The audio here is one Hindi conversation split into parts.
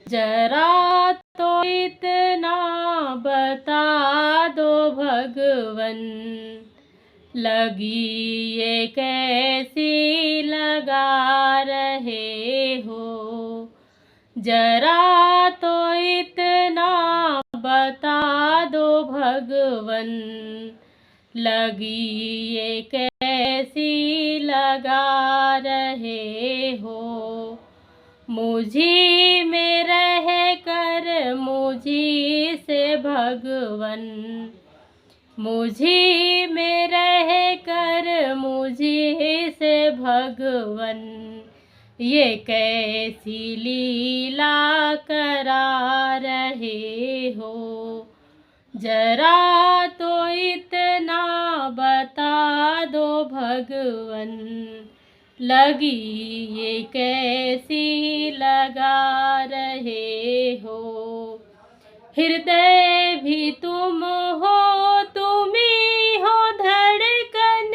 जरा तो इतना बता दो भगवन, लगी ये कैसी लगा रहे हो। जरा तो इतना बता दो भगवन, लगी ये कैसी लगा रहे हो। मुझी में रह कर मुझी से भगवन, मुझी में रह कर मुझी से भगवन, ये कैसी लीला करा रहे हो। जरा तो इतना बता दो भगवन, लगी ये कैसी लगा रहे हो। हृदय भी तुम हो, तुम ही हो धड़कन,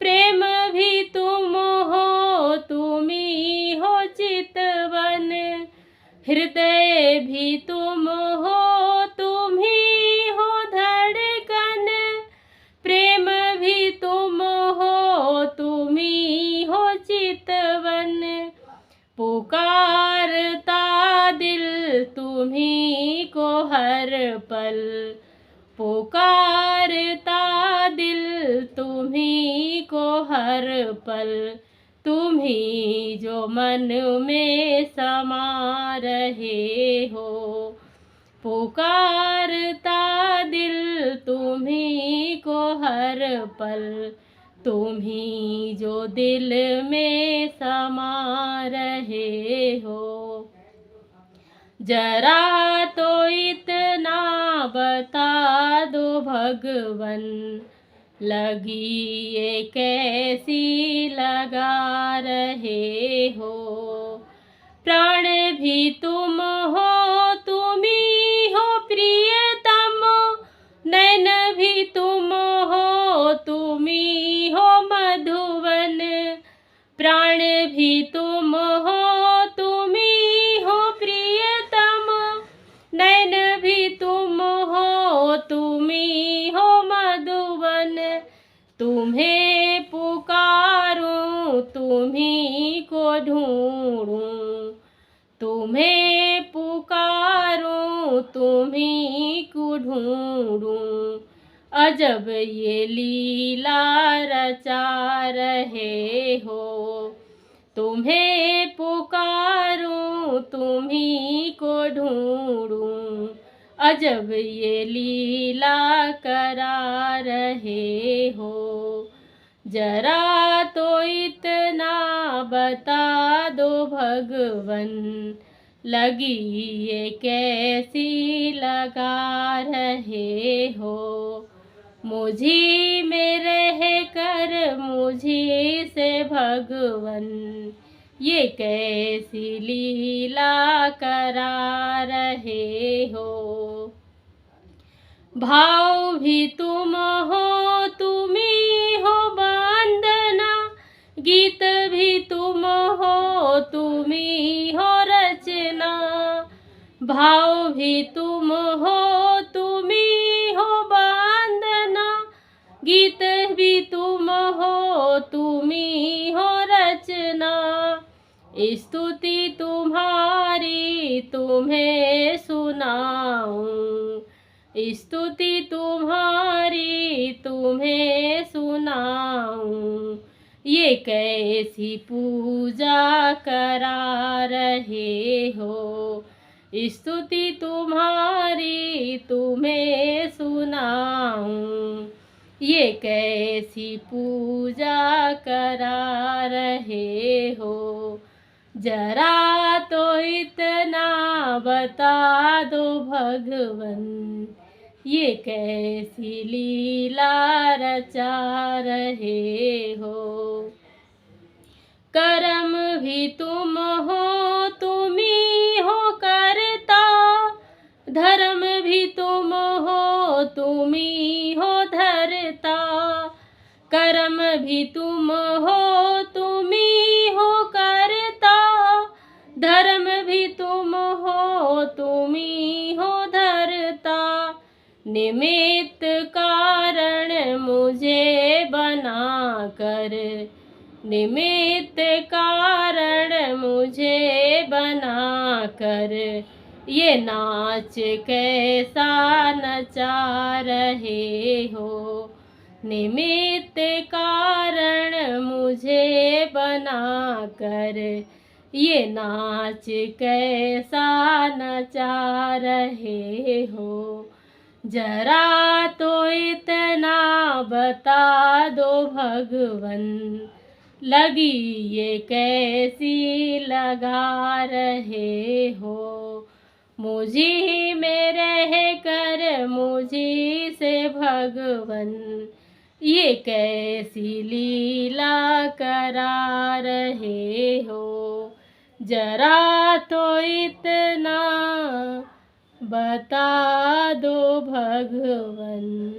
प्रेम भी तुम हो, तुम ही हो चितवन। हृदय भी तुम हो, तुम ही हो धड़कन, प्रेम भी तुम हो, तुम ही हो चितवन। पुकारता दिल तुम्ही को हर पल, पुकारता दिल तुम्ही को हर पल, तुम्ही जो मन में समा रहे हो। पुकारता दिल तुम्ही को हर पल, तुम्ही जो दिल में समा रहे हो। जरा तो इतना बता दो भगवन, लगी ये कैसी लगा रहे हो। प्राण भी तुम हो, तुम ही हो प्रियतम, नैन भी तुम हो, तुम ही हो मधुवन। प्राण भी तुम हो, तुम ही हो प्रियतम, नैन भी तुम हो, तुम ही हो मधुवन। तुम्हें पुकारूं, तुम्ही को ढूंढूं, तुम्हें पुकारूं, तुम्ही को ढूंढूं। अजब ये लीला रचा रहे हो। तुम्हें पुकारूं, तुम्ही को ढूंढूं, अजब ये लीला करा रहे हो। जरा तो इतना बता दो भगवन, लगी ये कैसी लगा रहे हो। मुझी में रह कर मुझी से भगवन, ये कैसी लीला करा रहे हो। भाव भी तुम हो, तुम ही हो वंदना, गीत भी तुम हो, तुम ही हो रचना। भाव भी तुम हो, तुम ही हो वंदना, गीत भी तुम हो, तुम ही हो रचना। स्तुति तुम्हारी तुम्हें सुनाऊं, स्तुति तुम्हारी तुम्हें सुनाऊं, ये कैसी पूजा करा रहे हो। स्तुति तुम्हारी तुम्हें सुनाऊं, ये कैसी पूजा करा रहे हो। जरा तो इतना बता दो भगवन, ये कैसी लीला रचा रहे हो। कर्म भी तुम हो, तुम ही हो करता, धर्म भी तुम हो, तुम ही हो धरता। कर्म भी तुम हो, तुम ही हो करता, धर्म भी तुम हो धरता, निमित्त कारण मुझे बना कर, निमित्त कारण मुझे बना कर, ये नाच कैसा नचा रहे हो, निमित्त कारण मुझे बना कर, ये नाच कैसा नचा रहे हो। जरा तो इतना बता दो भगवन, लगी ये कैसी लगा रहे हो, मुझी में रह कर मुझी से भगवन, ये कैसी लीला करा रहे हो। जरा तो इतना बता दो भगवन।